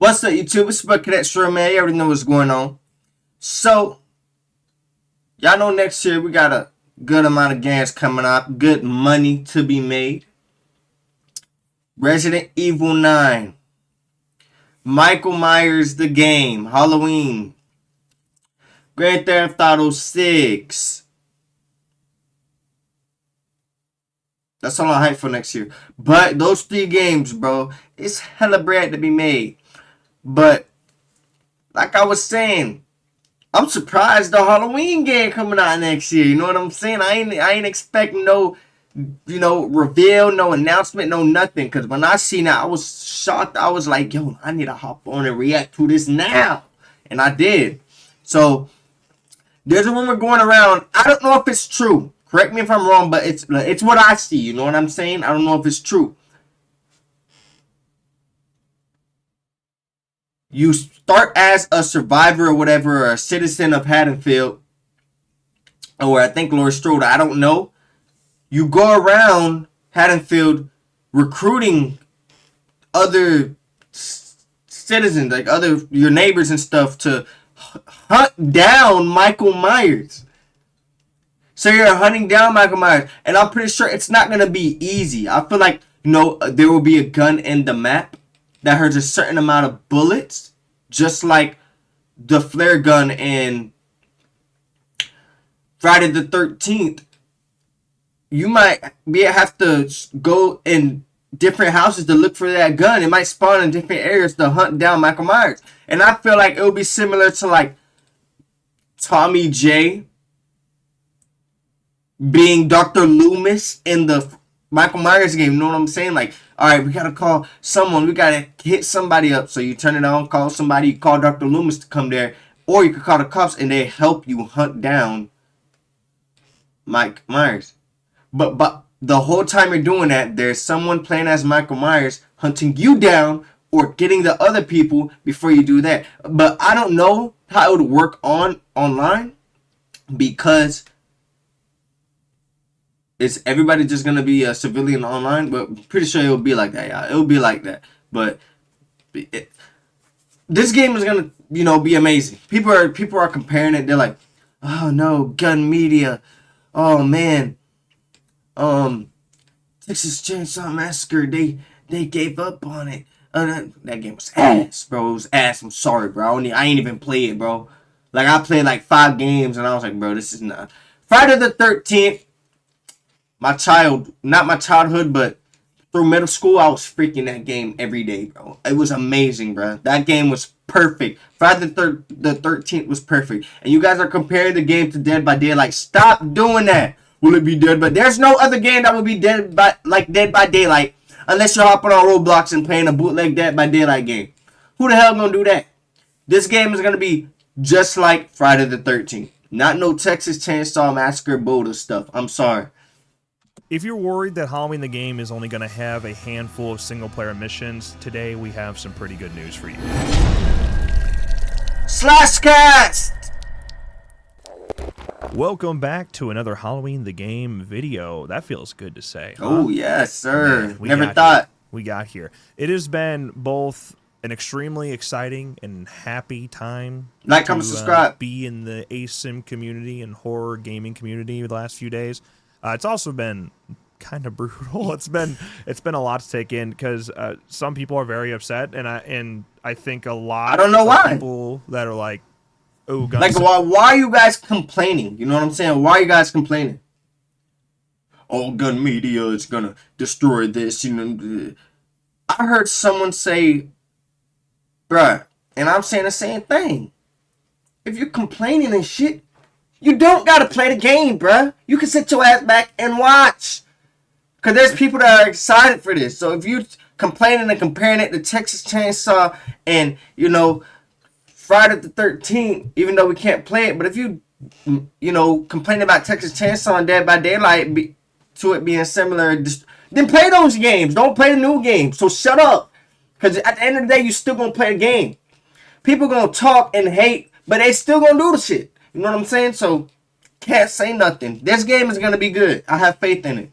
What's up, YouTube? It's about CADETSFOREAL. You already know what's going on. So, y'all know next year we got a good amount of games coming up. Good money to be made. Resident Evil 9. Michael Myers the game. Halloween. Grand Theft Auto 6. That's all I'm hyped for next year. But those 3 games, bro, it's hella bread to be made. But like I was saying, I'm surprised the Halloween game coming out next year. You know what I'm saying? I ain't expecting no, reveal, no announcement, no nothing. Cause when I seen that, I was shocked. I was like, yo, I need to hop on and react to this now. And I did. So there's a rumor going around. I don't know if it's true. Correct me if I'm wrong, but it's what I see. You know what I'm saying? I don't know if it's true. You start as a survivor or whatever, or a citizen of Haddonfield, or I think Lord Strode, I don't know. You go around Haddonfield recruiting other citizens, like your neighbors and stuff, to hunt down Michael Myers. So you're hunting down Michael Myers, and I'm pretty sure it's not going to be easy. I feel like, there will be a gun in the map that has a certain amount of bullets, just like the flare gun in Friday the 13th. You might have to go in different houses to look for that gun. It might spawn in different areas to hunt down Michael Myers. And I feel like it will be similar to like Tommy J being Dr. Loomis in the Michael Myers game. You know what I'm saying? Like, all right, we got to call someone. We got to hit somebody up. So you turn it on, call somebody, you call Dr. Loomis to come there. Or you could call the cops and they help you hunt down Mike Myers. But the whole time you're doing that, there's someone playing as Michael Myers hunting you down or getting the other people before you do that. But I don't know how it would work online, because is everybody just going to be a civilian online? But I'm pretty sure it will be like that, yeah. It will be like that. But this game is going to, be amazing. People are comparing it. They're like, oh, no, gun media. Oh, man. Texas Chainsaw Massacre, they gave up on it. That game was ass, bro. It was ass. I'm sorry, bro. I ain't even play it, bro. Like, I played like 5 games, and I was like, bro, this is not. Friday the 13th. Not my childhood, but through middle school, I was freaking that game every day, bro. It was amazing, bro. That game was perfect. Friday the 13th was perfect. And you guys are comparing the game to Dead by Daylight. Stop doing that. Will it be Dead by? There's no other game that will be Dead by Daylight unless you're hopping on Roblox and playing a bootleg Dead by Daylight game. Who the hell gonna do that? This game is gonna be just like Friday the 13th. Not no Texas Chainsaw Massacre Boulder stuff. I'm sorry. If you're worried that Halloween the game is only going to have a handful of single-player missions, today we have some pretty good news for you. Slashcast! Welcome back to another Halloween the game video. That feels good to say. Huh? Oh, yes, sir. Man, Never thought. We got here. It has been both an extremely exciting and happy time. Like, comment, subscribe. Be in the ASIM community and horror gaming community the last few days. It's also been kind of brutal. It's been a lot to take in, because some people are very upset, and I think a lot. I don't know why. People that are like, oh, guns. Like, why are you guys complaining? You know what I'm saying? Why are you guys complaining? Oh, gun media is gonna destroy this. I heard someone say, bruh, and I'm saying the same thing. If you're complaining and shit, you don't gotta play the game, bruh. You can sit your ass back and watch. Because there's people that are excited for this. So if you complaining and comparing it to Texas Chainsaw and, Friday the 13th, even though we can't play it, but if you, complain about Texas Chainsaw and Dead by Daylight to it being similar, then play those games. Don't play the new games. So shut up. Because at the end of the day, you still gonna play the game. People gonna talk and hate, but they still gonna do the shit. You know what I'm saying? So, can't say nothing. This game is going to be good. I have faith in it.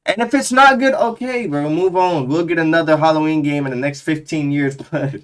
And if it's not good, okay, bro, move on. We'll get another Halloween game in the next 15 years. But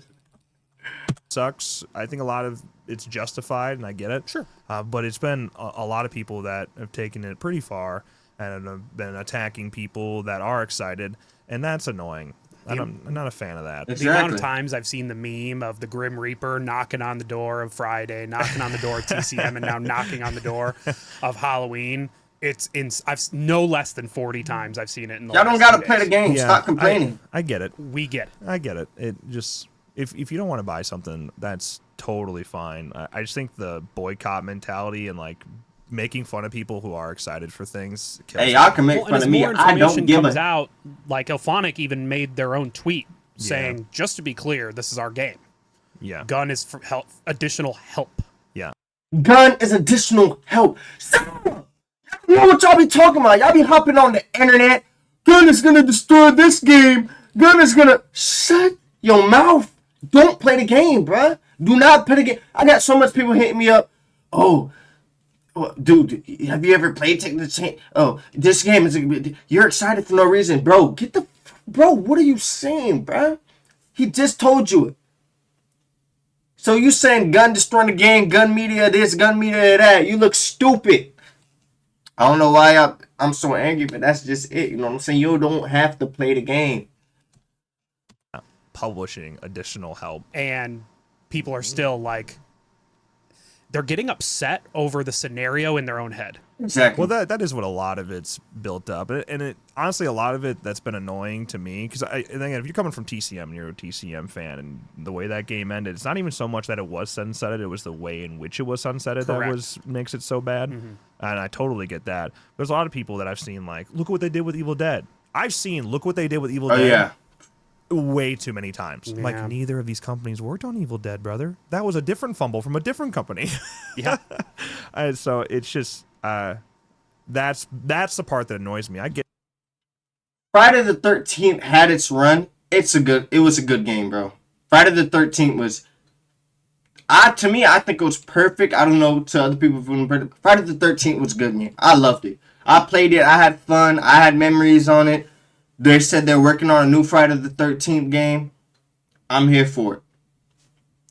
sucks. I think a lot of it's justified, and I get it. Sure. But it's been a lot of people that have taken it pretty far and have been attacking people that are excited, and that's annoying. I'm not a fan of that. Exactly. The amount of times I've seen the meme of the Grim Reaper knocking on the door of Friday, knocking on the door of TCM, and now knocking on the door of Halloween. I've no less than 40 times I've seen it in the Y'all last don't gotta 2 play the days. game. Stop complaining. I get it. We get it. I get it. It just if you don't want to buy something, that's totally fine. I just think the boycott mentality and like making fun of people who are excited for things kills Hey, me. y'all can make Well, and fun as of me. more I information don't give comes a. out, like Elphonic even made their own tweet saying, Yeah. just to be clear, this is our game. Yeah. Gun is for help, additional help. Yeah. Gun is additional help. Stop. You know what y'all be talking about? Y'all be hopping on the internet. Gun is gonna destroy this game. Gun is gonna shut your mouth. Don't play the game, bruh. Do not play the game. I got so much people hitting me up. Oh, dude, have you ever played Take the Chain? Oh, this game is. You're excited for no reason, bro. Bro. What are you saying, bruh? He just told you it. So you saying gun destroying the game, gun media this, gun media that? You look stupid. I don't know why I'm so angry, but that's just it. You know what I'm saying? You don't have to play the game. Publishing additional help. And people are still like, they're getting upset over the scenario in their own head. Exactly. Well, that is what a lot of it's built up, and it honestly a lot of it that's been annoying to me because I think if you're coming from TCM and you're a TCM fan, and the way that game ended, it's not even so much that it was sunsetted; it was the way in which it was sunsetted that makes it so bad. Mm-hmm. And I totally get that. There's a lot of people that I've seen like, look at what they did with Evil Dead. I've seen look what they did with Evil Dead. Yeah. Way too many times. Yeah. Like neither of these companies worked on Evil Dead, brother. That was a different fumble from a different company. Yeah. And so it's just that's the part that annoys me. I get Friday the 13th had its run. It was a good game, bro. Friday the 13th was to me, I think it was perfect. I don't know to other people if Friday the 13th was good, man. I loved it. I played it. I had fun. I had memories on it. They said they're working on a new Friday the 13th game. I'm here for it.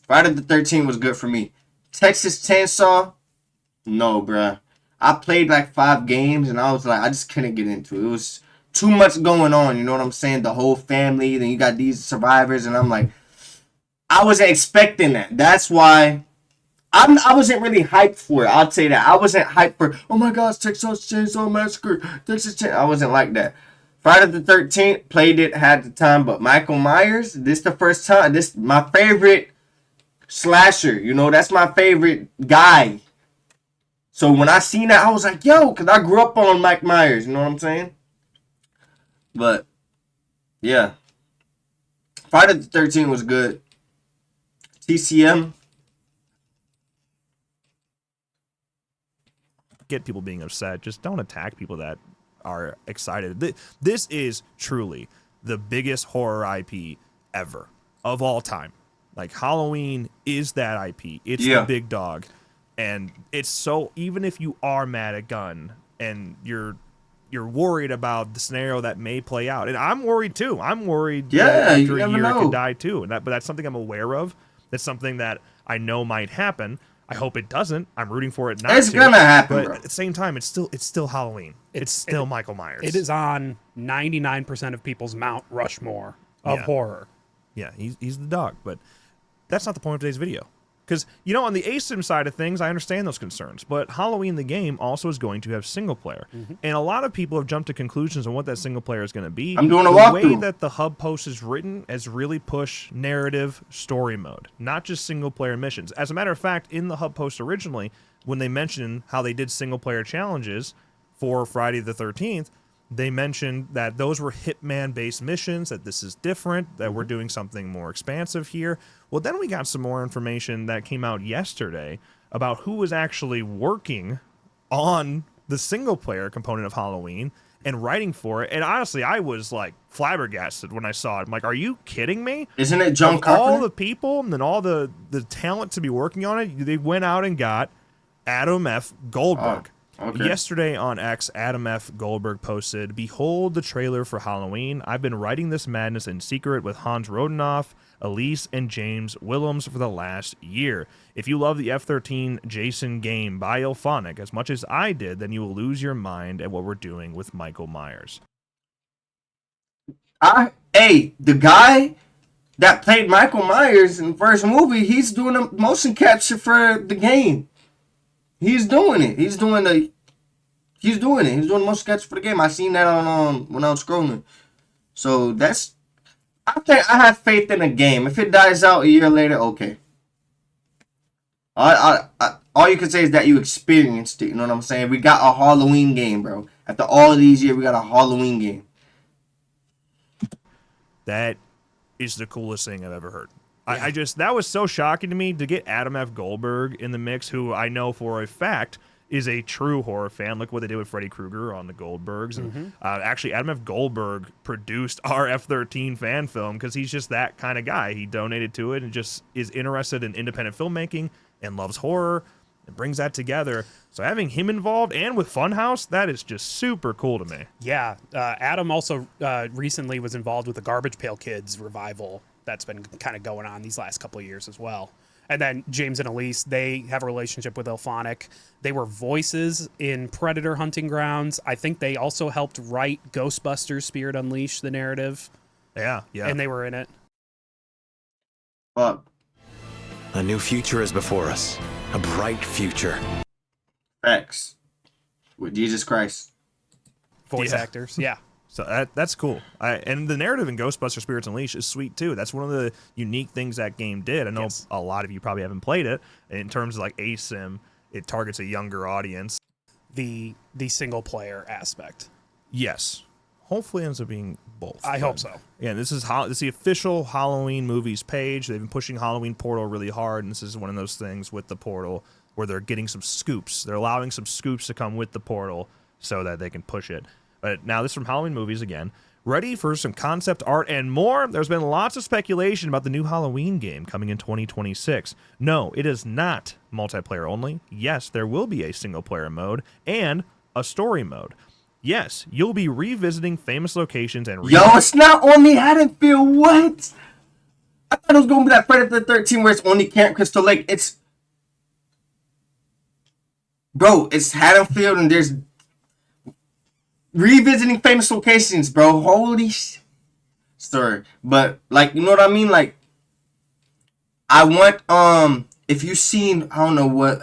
Friday the 13th was good for me. Texas Chainsaw? No, bruh. I played like 5 games and I was like, I just couldn't get into it. It was too much going on, you know what I'm saying? The whole family, then you got these survivors, and I'm like, I wasn't expecting that. That's why I wasn't really hyped for it. I'll say that. I wasn't hyped for, oh my gosh, Texas Chainsaw Massacre. I wasn't like that. Friday the 13th, played it, had the time, but Michael Myers, this the first time. This my favorite slasher. You know, that's my favorite guy. So when I seen that, I was like, yo, because I grew up on Mike Myers. You know what I'm saying? But, yeah. Friday the 13th was good. TCM. get people being upset. Just don't attack people that are excited. This is truly the biggest horror IP ever of all time. Like Halloween is that IP. It's the big dog. And it's so, even if you are mad at Gunn and you're worried about the scenario that may play out, and I'm worried too. I'm worried that after a year it could die too. But that's something I'm aware of. That's something that I know might happen. I hope it doesn't. I'm rooting for it not to. It's gonna happen, but bro. at the same time, it's still Halloween. It's still Michael Myers. It is on 99% of people's Mount Rushmore of horror. Yeah, he's the dog, but that's not the point of today's video. Because, on the ASIM side of things, I understand those concerns. But Halloween the game also is going to have single player. Mm-hmm. And a lot of people have jumped to conclusions on what that single player is going to be. I'm doing a walkthrough. The way walkthrough. that the hub post is written has really pushed narrative story mode, not just single player missions. As a matter of fact, in the hub post originally, when they mentioned how they did single player challenges for Friday the 13th, they mentioned that those were Hitman-based missions, that this is different, that we're doing something more expansive here. Well, then we got some more information that came out yesterday about who was actually working on the single-player component of Halloween and writing for it. And honestly, I was, flabbergasted when I saw it. I'm like, are you kidding me? Isn't it John Carpenter? All the people and then all the talent to be working on it, they went out and got Adam F. Goldberg. Okay. Yesterday on X, Adam F. Goldberg posted, "Behold the trailer for Halloween. I've been writing this madness in secret with Hans Rodenoff. Elise and James Willems for the last year. If you love the F-13 Jason game by Ilphonic as much as I did, then you will lose your mind at what we're doing with Michael Myers. The guy that played Michael Myers in the first movie, he's doing the motion capture for the game. He's doing it. He's doing the motion capture for the game. I seen that on when I was scrolling. So I think I have faith in the game. If it dies out a year later, okay. All you can say is that you experienced it. You know what I'm saying? We got a Halloween game, bro. After all of these years, we got a Halloween game. That is the coolest thing I've ever heard. Yeah. That was so shocking to me to get Adam F. Goldberg in the mix, who I know for a fact is a true horror fan. Look what they did with Freddy Krueger on the Goldbergs. And actually, Adam F. Goldberg produced our F-13 fan film because he's just that kind of guy. He donated to it and just is interested in independent filmmaking and loves horror and brings that together. So having him involved and with Funhouse, that is just super cool to me. Yeah. Adam also recently was involved with the Garbage Pail Kids revival that's been kind of going on these last couple of years as well. And then James and Elise, they have a relationship with Ilphonic. They were voices in Predator Hunting Grounds. I think they also helped write Ghostbusters Spirit Unleashed, the narrative. Yeah. And they were in it. Fuck. A new future is before us. A bright future. Facts. With Jesus Christ. Voice actors, yeah. So that's cool. And the narrative in Ghostbusters Spirits Unleashed is sweet too. That's one of the unique things that game did. I know a lot of you probably haven't played it. In terms of like ASIM, it targets a younger audience. The single player aspect. Yes. Hopefully it ends up being both. I hope so. Yeah, this is the official Halloween movies page. They've been pushing Halloween Portal really hard, and this is one of those things with the Portal where they're getting some scoops. They're allowing some scoops to come with the Portal so that they can push it. But now this is from Halloween movies again. Ready for some concept art and more? There's been lots of speculation about the new Halloween game coming in 2026. No, it is not multiplayer only. Yes, there will be a single player mode and a story mode. Yes, you'll be revisiting famous locations and... it's not only Haddonfield. What? I thought it was going to be that Friday the 13th where it's only Camp Crystal Lake. It's Haddonfield and there's revisiting famous locations, bro. Holy shit. Sorry. But, like, you know what I mean? Like, I want, if you seen, I don't know what,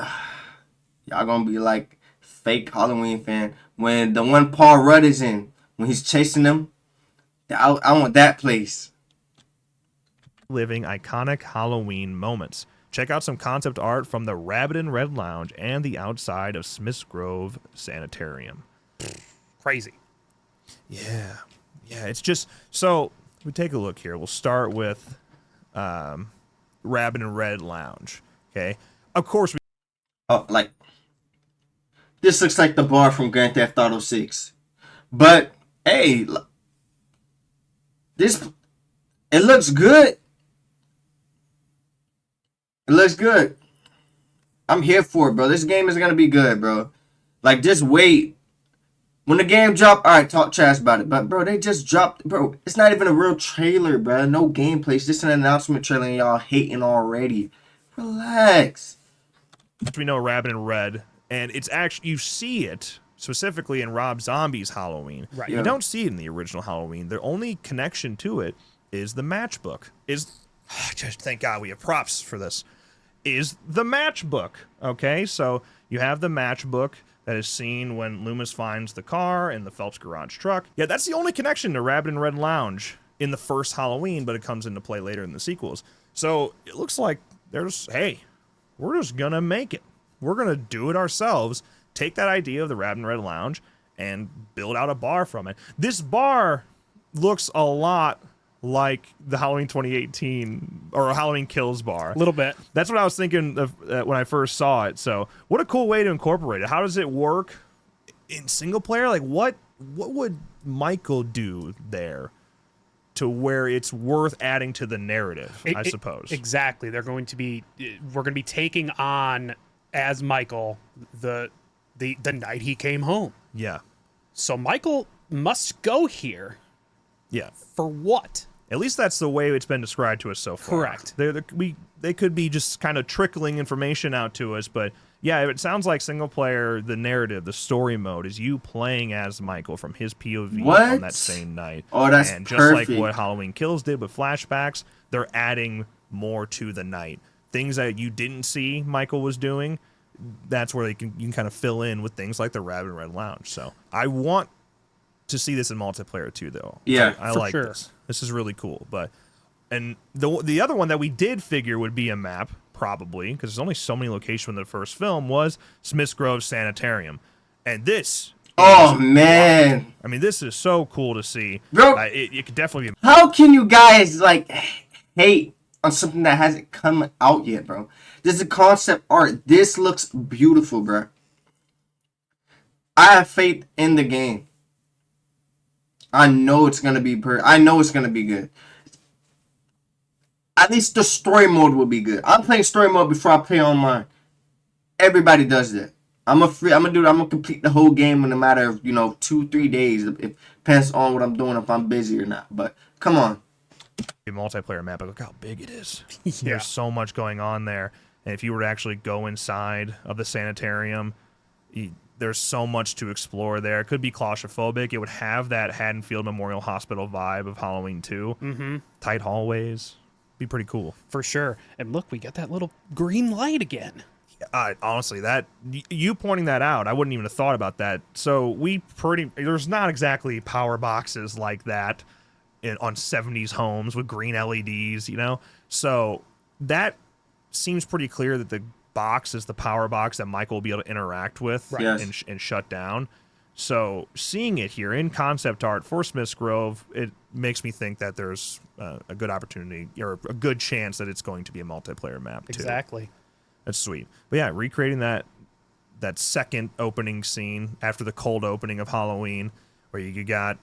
y'all gonna be like fake Halloween fan. When the one Paul Rudd is in, when he's chasing them, I want that place. Living iconic Halloween moments. Check out some concept art from the Rabbit and Red Lounge and the outside of Smith's Grove Sanitarium. Crazy. Yeah, it's just, so we take a look here. We'll start with Rabbit and Red Lounge. Okay, of course this looks like the bar from Grand Theft Auto 6, but hey, it looks good. I'm here for it, bro. This game is gonna be good, bro. Like, just wait. When the game drop, alright, talk trash about it. But, bro, they just dropped... Bro, it's not even a real trailer, bro. No gameplay. It's just an announcement trailer and y'all hating already. Relax. We know Rabbit and Red, and it's actually... You see it specifically in Rob Zombie's Halloween. Right. You don't see it in the original Halloween. The only connection to it is the matchbook. Just thank God we have props for this. Is the matchbook. Okay, so you have the matchbook that is seen when Loomis finds the car in the Phelps garage truck. Yeah, that's the only connection to Rabbit and Red Lounge in the first Halloween, but it comes into play later in the sequels. So it looks like hey, we're just gonna make it. We're gonna do it ourselves. Take that idea of the Rabbit and Red Lounge and build out a bar from it. This bar looks a lot like the Halloween 2018 or Halloween Kills bar. A little bit. That's what I was thinking of when I first saw it. So what a cool way to incorporate it. How does it work in single player? Like what would Michael do there to where it's worth adding to the narrative, I suppose? Exactly. We're going to be taking on as Michael the night he came home. Yeah. So Michael must go here. Yeah. For what? At least that's the way it's been described to us so far. Correct. They could be just kind of trickling information out to us, but yeah, it sounds like single player, the narrative, the story mode is you playing as Michael from his POV on that same night. Oh, that's and just perfect. like what Halloween Kills did with flashbacks, they're adding more to the night. Things that you didn't see Michael was doing, that's where you can kind of fill in with things like the Rabbit Red Lounge. So I want to see this in multiplayer too, though. Yeah, I for like sure. this. This is really cool. And the other one that we did figure would be a map, probably, because there's only so many locations in the first film, was Smith's Grove Sanitarium. And this, Oh man, I mean, this is so cool to see. Bro. It could definitely be. how can you guys like hate on something that hasn't come out yet, bro? This is concept art. This looks beautiful, bro. I have faith in the game. I know it's gonna be I know it's gonna be good. At least the story mode will be good. I'm playing story mode before I play online. Everybody does that. I'm gonna complete the whole game in a matter of 2-3 days. It depends on what I'm doing, if I'm busy or not. But come on. A multiplayer map, but look how big it is. Yeah. There's so much going on there. And if you were to actually go inside of the sanitarium, there's so much to explore there. It could be claustrophobic. It would have that Haddonfield Memorial Hospital vibe of Halloween 2. Mm-hmm. Tight hallways. Be pretty cool. For sure. And look, we got that little green light again. Honestly, that you pointing that out, I wouldn't even have thought about that. So there's not exactly power boxes like that on 70s homes with green LEDs, So that seems pretty clear that the box is the power box that Michael will be able to interact with Yes. and shut down. So seeing it here in concept art for Smith's Grove, it makes me think that there's a good opportunity or a good chance that it's going to be a multiplayer map too. Exactly. That's sweet. But yeah, recreating that second opening scene after the cold opening of Halloween, where you got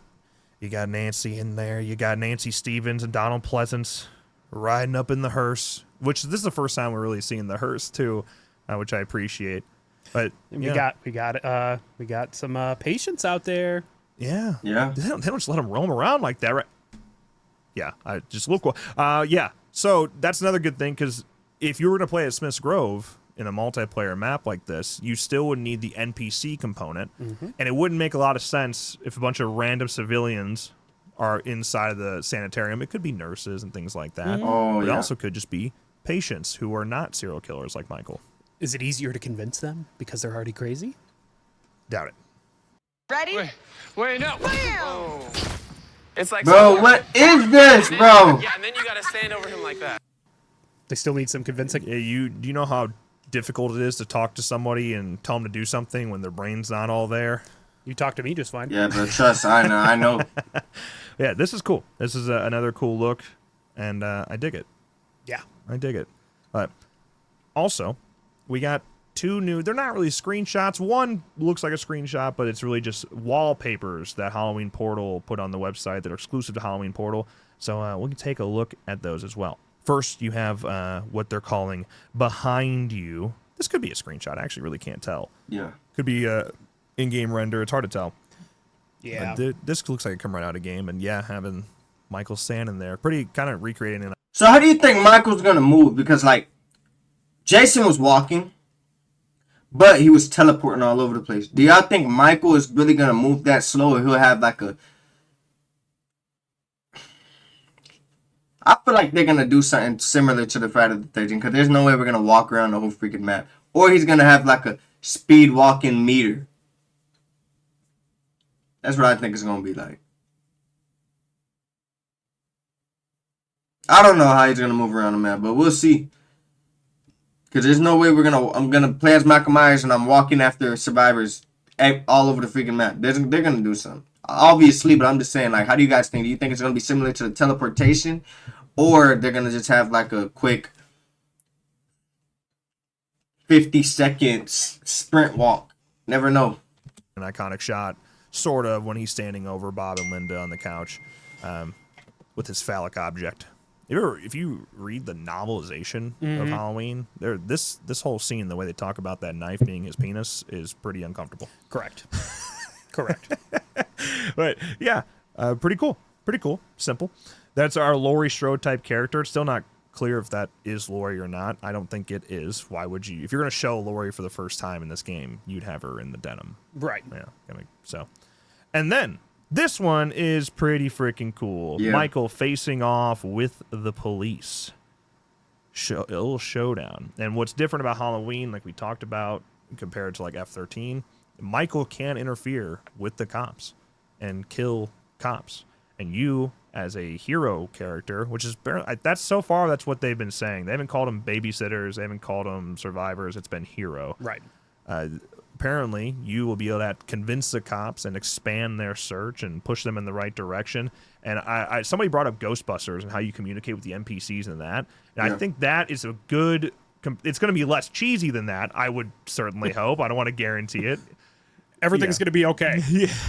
Nancy in there, you got Nancy Stevens and Donald Pleasance riding up in the hearse, which this is the first time we're really seeing the hearse too, which I appreciate. But And we got some patients out there. yeah, Yeah. they don't just let them roam around like that, right? Yeah, I just look cool. Yeah, so that's another good thing, because if you were to play at Smith's Grove in a multiplayer map like this, you still would need the NPC component, and it wouldn't make a lot of sense if a bunch of random civilians are inside of the sanitarium. It could be nurses and things like that. Oh, but it yeah. also could just be patients who are not serial killers like Michael. Is it easier to convince them because they're already crazy? Doubt it. Ready? Wait, no. Wham! It's like, Bro, what is this, bro? Yeah, and then you gotta stand over him like that. They still need some convincing. Yeah, do you know how difficult it is to talk to somebody and tell them to do something when their brain's not all there? You talk to me just fine. Yeah, but trust, I know. Yeah, this is cool. This is another cool look, and I dig it. Yeah. I dig it. But also, we got two new, they're not really screenshots. One looks like a screenshot, but it's really just wallpapers that Halloween Portal put on the website that are exclusive to Halloween Portal. So we can take a look at those as well. First, you have what they're calling Behind You. This could be a screenshot. I actually really can't tell. Yeah. Could be in-game render. It's hard to tell. Yeah. This looks like it come right out of game. And yeah, having Michael standing there, pretty kind of recreating it. So how do you think Michael's gonna move? Because like Jason was walking, but he was teleporting all over the place. Do y'all think Michael is really gonna move that slow, or he'll have like a? I feel like they're gonna do something similar to the Friday the 13th, because there's no way we're gonna walk around the whole freaking map, or he's gonna have like a speed walking meter. That's what I think it's gonna be like. I don't know how he's gonna move around the map, but we'll see. Cause there's no way I'm gonna play as Michael Myers and I'm walking after survivors all over the freaking map. They're gonna do something, obviously. But I'm just saying, like, how do you guys think? Do you think it's gonna be similar to the teleportation, or they're gonna just have like a quick 50 seconds sprint walk? Never know. An iconic shot, sort of, when he's standing over Bob and Linda on the couch with his phallic object. If you read the novelization of Halloween, this whole scene, the way they talk about that knife being his penis, is pretty uncomfortable. Correct. Correct. But yeah, pretty cool. Pretty cool. Simple. That's our Laurie Strode type character. It's still not clear if that is Laurie or not. I don't think it is. Why would you? If you're going to show Laurie for the first time in this game, you'd have her in the denim. Right. Yeah. So, and then this one is pretty freaking cool. Yeah. Michael facing off with the police. A little showdown. And what's different about Halloween, like we talked about, compared to like F-13, Michael can interfere with the cops and kill cops. And you, as a hero character, which is that's so far that's what they've been saying. They haven't called them babysitters. They haven't called them survivors. It's been hero. Right. Apparently, you will be able to convince the cops and expand their search and push them in the right direction. And somebody brought up Ghostbusters and how you communicate with the NPCs and that. And I think that is a good. It's going to be less cheesy than that. I would certainly hope. I don't want to guarantee it. Everything's going to be okay.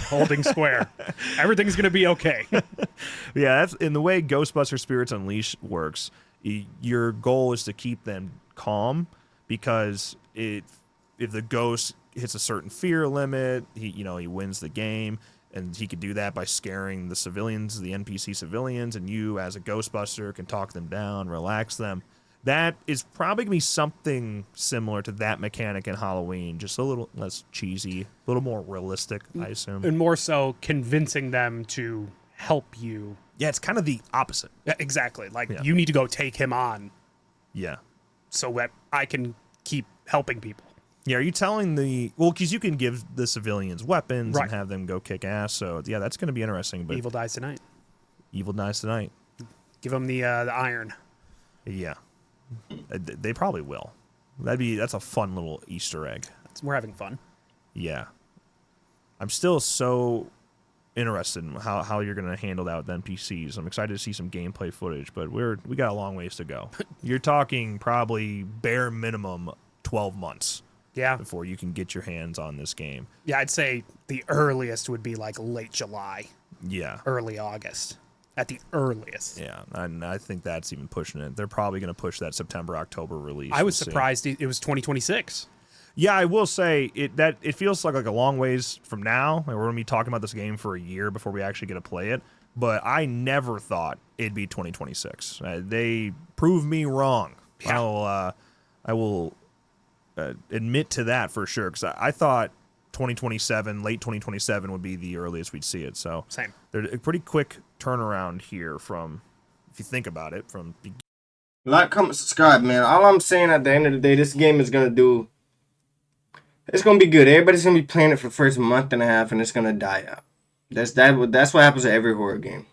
Holding square. Everything's going to be okay. Yeah, that's in the way Ghostbuster Spirits Unleashed works. Your goal is to keep them calm because if the ghost hits a certain fear limit, he wins the game, and he could do that by scaring the civilians, the NPC civilians, and you as a Ghostbuster can talk them down, relax them. That is probably going to be something similar to that mechanic in Halloween, just a little less cheesy, a little more realistic, I assume. And more so convincing them to help you. Yeah, it's kind of the opposite. Yeah, exactly. Like, you need to go take him on Yeah. so that I can keep helping people. Yeah, are you telling because you can give the civilians weapons Right. and have them go kick ass, so yeah, that's going to be interesting. But Evil dies tonight. Evil dies tonight. Give him the iron. Yeah. They probably will. That's a fun little Easter egg. We're having fun. Yeah. I'm still so interested in how you're going to handle that with NPCs. I'm excited to see some gameplay footage, but we got a long ways to go. You're talking probably bare minimum 12 months. Yeah. Before you can get your hands on this game. Yeah, I'd say the earliest would be like late July, Yeah. early August. At the earliest. Yeah, and I think that's even pushing it. They're probably going to push that September, October release. I was We'll see. surprised it was 2026. Yeah, I will say it feels like a long ways from now. Like, we're going to be talking about this game for a year before we actually get to play it. But I never thought it'd be 2026. They proved me wrong. Yeah. I will admit to that for sure, because I thought 2027, late 2027 would be the earliest we'd see it. So Same. they're a pretty quick turnaround here from, if you think about it, from Like, comment, subscribe, man. All I'm saying at the end of the day, this game is gonna do. It's gonna be good. Everybody's gonna be playing it for the first month and a half, and it's gonna die out. That's what happens to every horror game.